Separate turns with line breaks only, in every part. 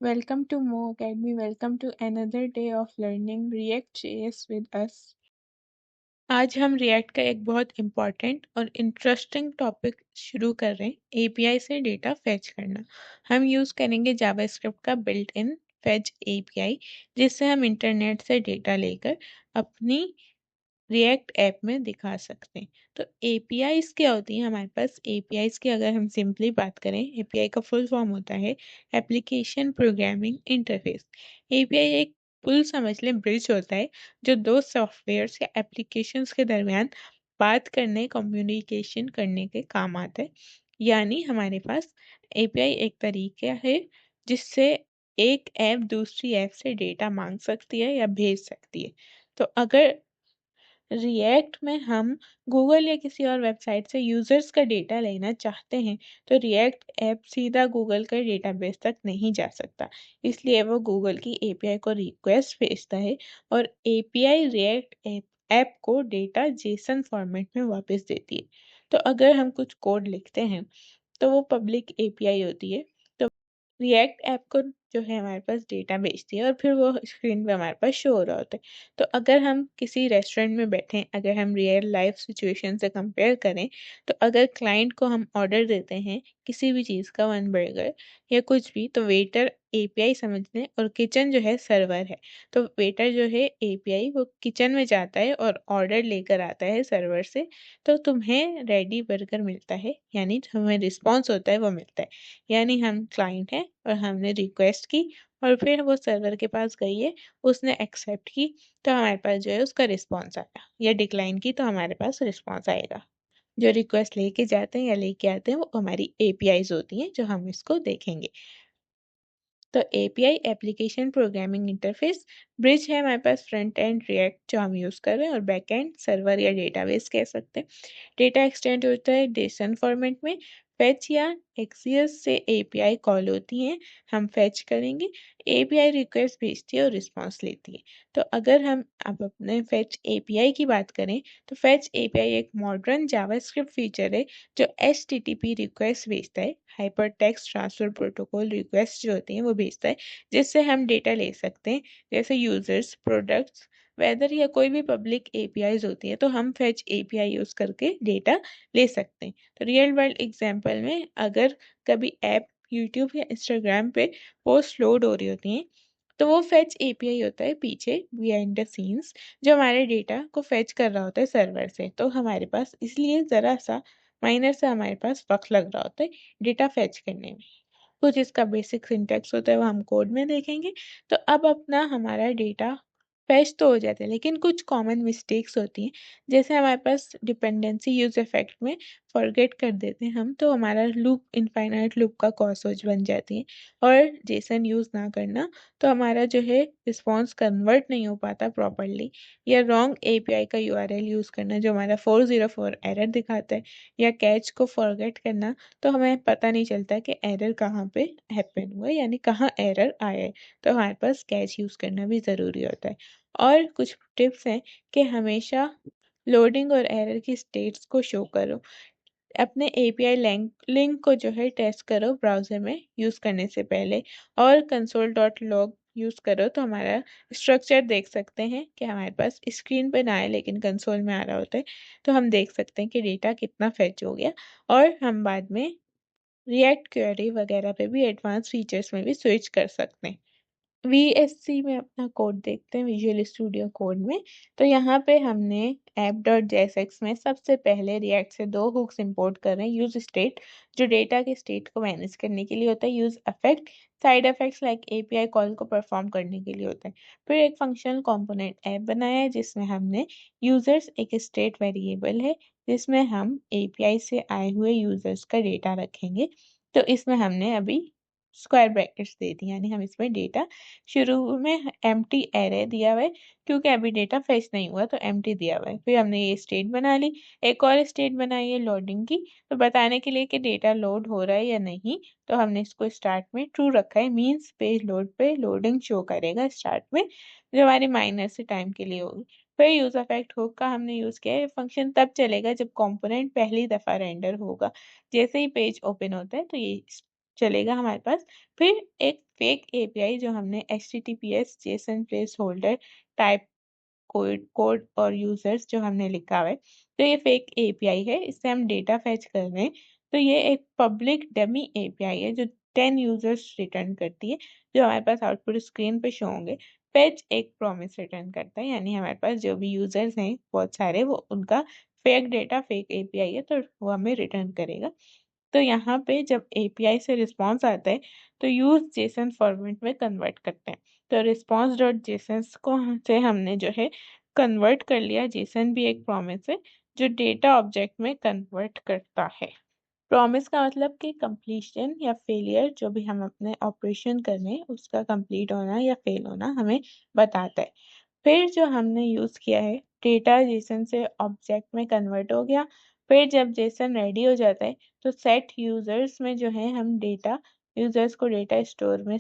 Welcome to Mo Academy. Welcome to another day of learning React.js with us. आज हम React का एक बहुत इम्पॉर्टेंट और इंटरेस्टिंग टॉपिक शुरू कर रहे हैं, API से डेटा फेच करना। हम यूज़ करेंगे जावास्क्रिप्ट का बिल्ट इन फेच API, जिससे हम इंटरनेट से डेटा लेकर अपनी रिएक्ट ऐप में दिखा सकते हैं। तो एपीआईज क्या होती हैं हमारे पास? एपीआईज की अगर हम सिंपली बात करें, एपीआई का फुल फॉर्म होता है एप्लीकेशन प्रोग्रामिंग इंटरफेस। एपीआई एक पुल समझ लें, ब्रिज होता है जो दो सॉफ्टवेयर्स या एप्लीकेशंस के दरमियान बात करने, कम्युनिकेशन करने के काम आता है। यानी हमारे पास एपीआई एक तरीका है जिससे एक ऐप दूसरी ऐप से डेटा मांग सकती है या भेज सकती है। तो अगर रिएक्ट में हम गूगल या किसी और वेबसाइट से यूजर्स का डेटा लेना चाहते हैं, तो रिएक्ट ऐप सीधा गूगल के डेटाबेस तक नहीं जा सकता, इसलिए वो गूगल की एपीआई को रिक्वेस्ट भेजता है और एपीआई रिएक्ट ऐप को डेटा जेसन फॉर्मेट में वापस देती है। तो अगर हम कुछ कोड लिखते हैं तो वो पब्लिक एपीआई होती है। तो रिएक्ट ऐप को जो है हमारे पास डेटा भेजती है और फिर वो स्क्रीन पे हमारे पास शो हो रहा होता है। तो अगर हम किसी रेस्टोरेंट में बैठे हैं, अगर हम रियल लाइफ सिचुएशन से कंपेयर करें, तो अगर क्लाइंट को हम ऑर्डर देते हैं किसी भी चीज़ का, वन बर्गर या कुछ भी, तो वेटर एपीआई समझ लें और किचन जो है सर्वर है। तो वेटर जो है एपीआई वो किचन में जाता है और ऑर्डर लेकर आता है सर्वर से। तो तुम्हें रेडी बर्गर मिलता है, यानी हमें रिस्पॉन्स होता है वो मिलता है। यानी हम क्लाइंट हैं और हमने रिक्वेस्ट की और फिर वो सर्वर के पास गई है, उसने एक्सेप्ट की, तो हमारे पास जो है उसका रिस्पॉन्स आया, या डिक्लाइन की तो हमारे पास रिस्पॉन्स आएगा। जो रिक्वेस्ट लेके जाते हैं या लेके आते हैं वो हमारी एपीआईज होती हैं, जो हम इसको देखेंगे। तो API application programming interface bridge है हमारे पास, फ्रंट एंड रिएक्ट जो हम यूज़ कर रहे हैं, और बैक एंड सर्वर या डेटाबेस कह सकते हैं। डेटा एक्सटेंड होता है जेसन फॉर्मेट में। फेच या एक्सियस से एपीआई कॉल होती हैं, हम फेच करेंगे, एपीआई रिक्वेस्ट भेजती है और रिस्पॉन्स लेती है। तो अगर हम अब अपने फेच एपीआई की बात करें, तो फेच एपीआई एक मॉडर्न जावास्क्रिप्ट फीचर है जो एचटीटीपी रिक्वेस्ट भेजता है, hyper text transfer protocol request जो होती हैं वो भेजता है, जिससे हम डेटा ले सकते हैं, जैसे यूजर्स, प्रोडक्ट्स, वेदर या कोई भी पब्लिक एपीआईज होती है, तो हम फेच एपीआई यूज़ करके डेटा ले सकते हैं। तो रियल वर्ल्ड एग्जांपल में अगर कभी ऐप यूट्यूब या इंस्टाग्राम पे पोस्ट लोड हो रही होती हैं, तो वो फेच एपीआई होता है पीछे बिहाइंड द सीन्स, जो हमारे डेटा को फेच कर रहा होता है सर्वर से। तो हमारे पास इसलिए ज़रा सा माइनर से हमारे पास वक्त लग रहा होता है डेटा फेच करने में। कुछ इसका बेसिक सिंटैक्स होता है वो हम कोड में देखेंगे। तो अब अपना हमारा डेटा फेच तो हो जाता है, लेकिन कुछ कॉमन मिस्टेक्स होती हैं, जैसे हमारे पास डिपेंडेंसी यूज इफेक्ट में फॉरगेट कर देते हैं हम, तो हमारा लूप इनफाइनाइट लूप का कॉसोज बन जाती है। और जेसन यूज़ ना करना, तो हमारा जो है रिस्पॉन्स कन्वर्ट नहीं हो पाता प्रॉपरली, या रॉन्ग एपीआई का यूआरएल यूज़ करना जो हमारा 404 एरर दिखाता है, या कैच को फॉरगेट करना, तो हमें पता नहीं चलता कि एरर कहाँ पे हैपन हुआ, यानी कहाँ एरर आया है। तो हमारे पास कैच यूज़ करना भी ज़रूरी होता है। और कुछ टिप्स हैं कि हमेशा लोडिंग और एरर की स्टेट्स को शो करो। अपने एपीआई लिंक को जो है टेस्ट करो ब्राउज़र में यूज़ करने से पहले, और console.log यूज़ करो, तो हमारा स्ट्रक्चर देख सकते हैं कि हमारे पास स्क्रीन पे ना आए लेकिन कंसोल में आ रहा होता है। तो हम देख सकते हैं कि डेटा कितना फेच हो गया, और हम बाद में रिएक्ट क्वेरी वगैरह पे भी एडवांस फीचर्स में भी स्विच कर सकते हैं। वीएससी में अपना कोड देखते हैं, विजुअल स्टूडियो कोड में। तो यहाँ पे हमने app.jsx में सबसे पहले रिएक्ट से दो हुक्स इंपोर्ट कर रहे हैं। यूज स्टेट जो डेटा के स्टेट को मैनेज करने के लिए होता है, use affect side effects like API call को परफॉर्म करने के लिए होता है। फिर एक फंक्शनल कंपोनेंट ऐप बनाया है जिसमें हमने यूजर्स एक स्टेट वेरिएबल है, जिसमें हम एपीआई से आए हुए यूजर्स का डेटा रखेंगे। तो इसमें हमने अभी स्क्वायर ब्रैकेट्स दे दी, यानी हम इसमें डेटा शुरू में एम्प्टी एरे दिया हुआ है, क्योंकि अभी डेटा फेच नहीं हुआ तो एम्प्टी दिया हुआ है। फिर हमने ये स्टेट बना ली, एक और स्टेट बनाई है लोडिंग की, तो बताने के लिए कि डेटा लोड हो रहा है या नहीं, तो हमने इसको स्टार्ट में ट्रू रखा है, मीन्स पेज लोड पे लोडिंग शो करेगा स्टार्ट में, जो हमारी माइनर से टाइम के लिए होगी। फिर यूज इफेक्ट हुक का हमने यूज किया है, फंक्शन तब चलेगा जब कंपोनेंट पहली दफा रेंडर होगा। जैसे ही पेज ओपन होता है तो ये चलेगा हमारे पास। फिर एक फेक एपीआई जो हमने HTTPS Jason place holder type code और यूजर्स जो हमने लिखा हुआ है, तो ये फेक एपीआई है, इससे हम डेटा फेच कर रहे हैं। तो ये एक पब्लिक डमी एपीआई है जो 10 यूजर्स रिटर्न करती है, जो हमारे पास आउटपुट स्क्रीन पे शो होंगे। फेच एक प्रॉमिस रिटर्न करता है, यानी हमारे पास जो भी यूजर्स हैं बहुत सारे, वो उनका फेक डेटा फेक एपीआई है तो वो हमें रिटर्न करेगा। तो यहाँ पे जब एपीआई से रिस्पॉन्स आता है तो यूज जेसन फॉर्मेट में कन्वर्ट करते हैं। तो रिस्पॉन्स डॉट जेसन को से हमने जो है कन्वर्ट कर लिया। जेसन भी एक प्रॉमिस है जो डेटा ऑब्जेक्ट में कन्वर्ट करता है। प्रॉमिस का मतलब कि कंप्लीशन या फेलियर, जो भी हम अपने ऑपरेशन कर रहे हैं उसका कंप्लीट होना या फेल होना हमें बताता है। फिर जो हमने यूज किया है, डेटा जेसन से ऑब्जेक्ट में कन्वर्ट हो गया। फिर जब जेसन रेडी हो जाता है तो सेट यूजर्स में जो है हम डेटा यूजर्स को डेटा स्टोर में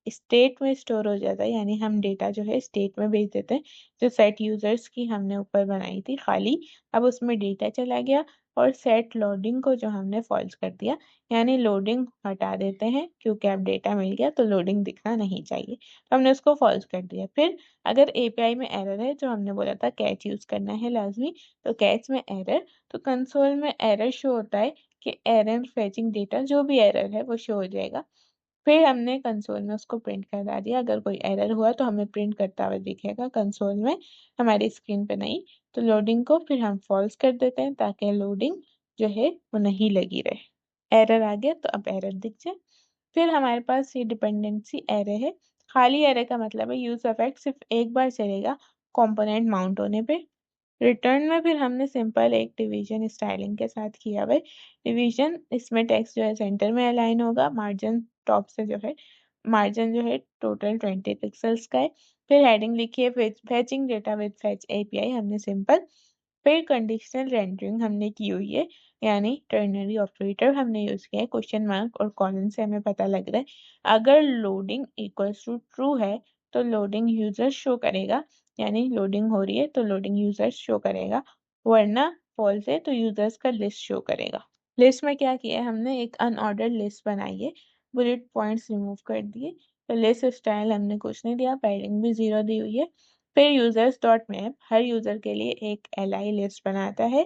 स्टेट में स्टोर हो जाता है, यानी हम डेटा जो है स्टेट में भेज देते हैं। जो सेट यूजर्स की हमने ऊपर बनाई थी खाली, अब उसमें डेटा चला गया। और सेट लोडिंग को जो हमने फॉल्स कर दिया, यानी लोडिंग हटा देते हैं क्योंकि अब डेटा मिल गया तो लोडिंग दिखना नहीं चाहिए, तो हमने उसको फॉल्स कर दिया। फिर अगर एपीआई में एरर है, जो हमने बोला था कैच यूज करना है लाजमी, तो कैच में एरर, तो कंसोल में एरर शो होता है कि एरर फेचिंग डेटा, जो भी एरर है वो शो हो जाएगा। फिर हमने कंसोल में उसको प्रिंट करा दिया। अगर कोई एरर हुआ तो हमें प्रिंट करता हुआ दिखेगा कंसोल में, हमारी स्क्रीन पे नहीं। तो लोडिंग को फिर हम फॉल्स कर देते हैं ताकि लोडिंग जो है वो नहीं लगी रहे। एरर आ गया तो अब एरर दिख जाए। फिर हमारे पास ये डिपेंडेंसी एरे है। खाली एरे का मतलब है यूज इफेक्ट सिर्फ एक बार चलेगा कंपोनेंट माउंट होने पे। रिटर्न में फिर हमने सिंपल एक डिवीजन स्टाइलिंग के साथ किया हुआ है। डिवीजन, इसमें टेक्स्ट जो है सेंटर में अलाइन होगा। मार्जिन टॉप से जो है, मार्जिन जो है टोटल 20 पिक्सल्स का है। फिर हेडिंग लिखिए fetching data with fetch API, हमने सिंपल। फिर कंडीशनल रेंडरिंग हमने की हुई है, यानी टर्नरी ऑपरेटर हमने यूज किया है। क्वेश्चन मार्क और कॉलन से हमें पता लग रहा है अगर लोडिंग इक्वल्स टू ट्रू है तो लोडिंग यूजर शो करेगा, यानी लोडिंग हो रही है तो लोडिंग यूजर्स शो करेगा, वरना फॉल्स है तो यूजर्स का लिस्ट शो करेगा। लिस्ट में क्या किया है हमने, एक अनऑर्डर्ड लिस्ट बनाई है, बुलेट पॉइंट्स रिमूव कर दिए। तो लिस्ट स्टाइल हमने कुछ नहीं दिया, पैडिंग भी 0 दी हुई है। फिर यूजर्स डॉट मैप हर यूजर के लिए एक एलआई लिस्ट बनाता है,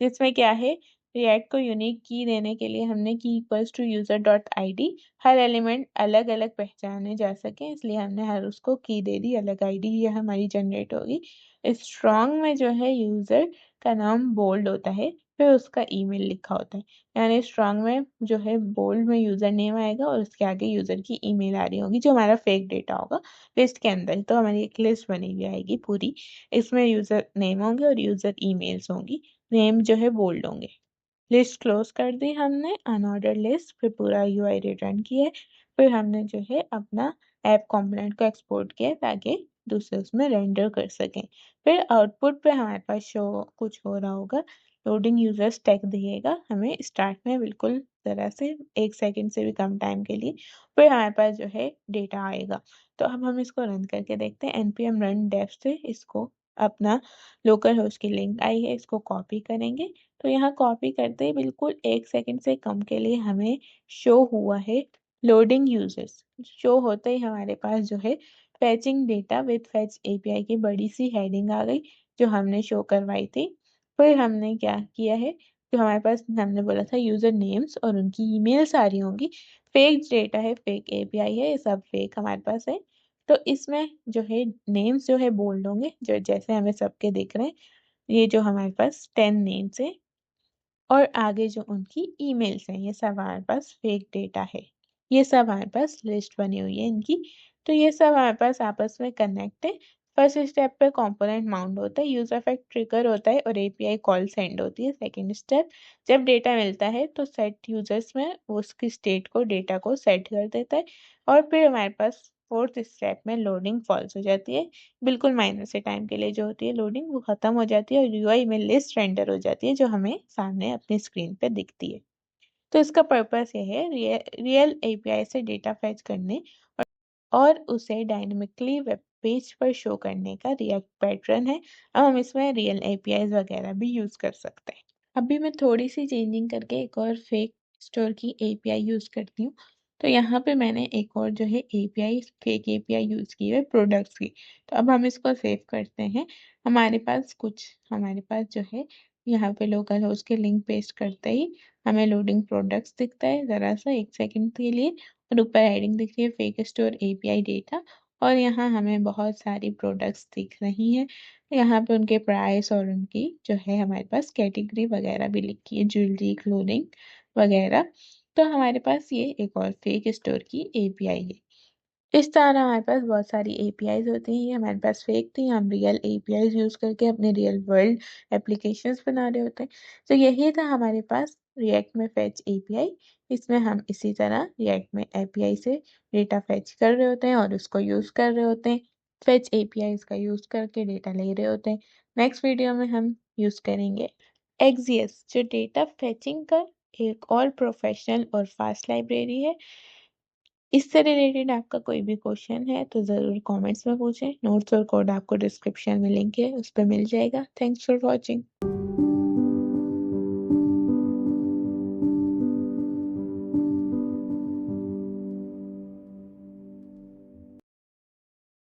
जिसमें क्या है, रिएक्ट को यूनिक की देने के लिए हमने की equals to user dot ID, हर एलिमेंट अलग अलग पहचाने जा सके इसलिए हमने हर उसको की दे दी अलग आईडी, ये हमारी जनरेट होगी। स्ट्रॉन्ग में जो है यूजर का नाम बोल्ड होता है, फिर उसका ईमेल लिखा होता है, यानी स्ट्रॉन्ग में जो है बोल्ड में यूजर नेम आएगा और उसके आगे यूजर की ईमेल आ रही होगी, जो हमारा फेक डेटा होगा लिस्ट के अंदर। तो हमारी एक लिस्ट बनी हुई आएगी पूरी, इसमें यूजर नेम होंगे और यूजर ईमेल्स होंगी, नेम जो है बोल्ड होंगे। लिस्ट क्लोज कर दी हमने, अनऑर्डर लिस्ट, फिर पूरा यूआई रिटर्न किया। फिर हमने जो है अपना ऐप कंपोनेंट को एक्सपोर्ट किया ताकि दूसरे उसमें रेंडर कर सकें। फिर आउटपुट पे हमारे पास शो कुछ हो रहा होगा, लोडिंग यूजर्स टैग दिएगा हमें स्टार्ट में, बिल्कुल जरा से 1 सेकंड से भी कम टाइम के लिए। फिर हमारे पास जो है डेटा आएगा। तो अब हम इसको रन करके देखते हैं। npm run dev से इसको अपना लोकल होस्ट की लिंक आई है, इसको कॉपी करेंगे। तो यहाँ कॉपी करते ही बिल्कुल 1 सेकंड से कम के लिए हमें शो हुआ है लोडिंग यूजर्स। शो होते ही हमारे पास जो है फैचिंग डेटा विद फैच एपीआई की बड़ी सी हेडिंग आ गई, जो हमने शो करवाई थी। फिर हमने क्या किया है, जो हमारे पास हमने बोला था यूजर नेम्स और उनकी ईमेल्स आ रही होंगी। फेक डेटा है, फेक एपीआई है, ये सब फेक हमारे पास है। तो इसमें जो है नेम्स जो है बोल्ड होंगे, जो जैसे हमें सबके दिख रहे हैं, ये जो हमारे पास 10 नेम्स है और आगे जो उनकी ईमेल्स हैं, ये सब हमारे पास फेक डेटा है। ये सब हमारे पास लिस्ट बनी हुई है इनकी। तो ये सब हमारे पास आपस में कनेक्ट है। फर्स्ट स्टेप पे कंपोनेंट माउंट होता है, यूजर इफेक्ट ट्रिगर होता है और एपीआई कॉल सेंड होती है। सेकंड स्टेप, जब डेटा मिलता है तो सेट यूजर्स में वो उसकी स्टेट को डेटा को सेट कर देता है। और फिर हमारे पास फोर्थ स्टेप में लोडिंग फॉल्स हो जाती है, बिल्कुल माइनस से टाइम के लिए जो होती है लोडिंग वो खत्म हो जाती है और यूआई में लिस्ट रेंडर हो जाती है, जो हमें सामने अपनी स्क्रीन पे दिखती है। तो इसका पर्पस ये है रियल एपीआई से डेटा फेच करने और उसे डायनेमिकली वेब पेज पर शो करने का रिएक्ट पैटर्न है। अब हम इसमें रियल एपीआई वगैरह भी यूज कर सकते हैं। अभी मैं थोड़ी सी चेंजिंग करके एक और फेक स्टोर की एपीआई यूज करती हूँ। तो यहाँ पे मैंने एक और जो है एपीआई, फेक एपीआई यूज़ की है प्रोडक्ट्स की। तो अब हम इसको सेव करते हैं। हमारे पास जो है यहाँ पे लोकल होस्ट के लिंक पेस्ट करते ही हमें लोडिंग प्रोडक्ट्स दिखता है ज़रा सा 1 सेकंड के लिए, और ऊपर हेडिंग दिख रही है फेक स्टोर एपीआई डेटा, और यहाँ हमें बहुत सारी प्रोडक्ट्स दिख रही हैं। यहाँ पे उनके प्राइस और उनकी जो है हमारे पास कैटेगरी वगैरह भी लिखी है, ज्वेलरी, क्लोथिंग वगैरह। तो हमारे पास ये एक और फेक स्टोर की एपीआई है। इस तरह हमारे पास बहुत सारी एपीआईज होती हैं। ये हमारे पास फेक थी, हम रियल एपीआईज यूज़ करके अपने रियल वर्ल्ड एप्लीकेशंस बना रहे होते हैं। तो यही था हमारे पास रिएक्ट में फेच एपीआई। इसमें हम इसी तरह रिएक्ट में एपीआई से डेटा फेच कर रहे होते हैं और उसको यूज़ कर रहे होते हैं। फेच एपीआईज का यूज़ करके डेटा ले रहे होते हैं। नेक्स्ट वीडियो में हम यूज़ करेंगे एक्सियस, जो डेटा फेचिंग का एक और प्रोफेशनल और फास्ट लाइब्रेरी है। इससे रिलेटेड आपका कोई भी क्वेश्चन है तो ज़रूर कमेंट्स में पूछें। नोट्स और कोड आपको डिस्क्रिप्शन में लिंक है, उस पर मिल जाएगा। Thanks for watching.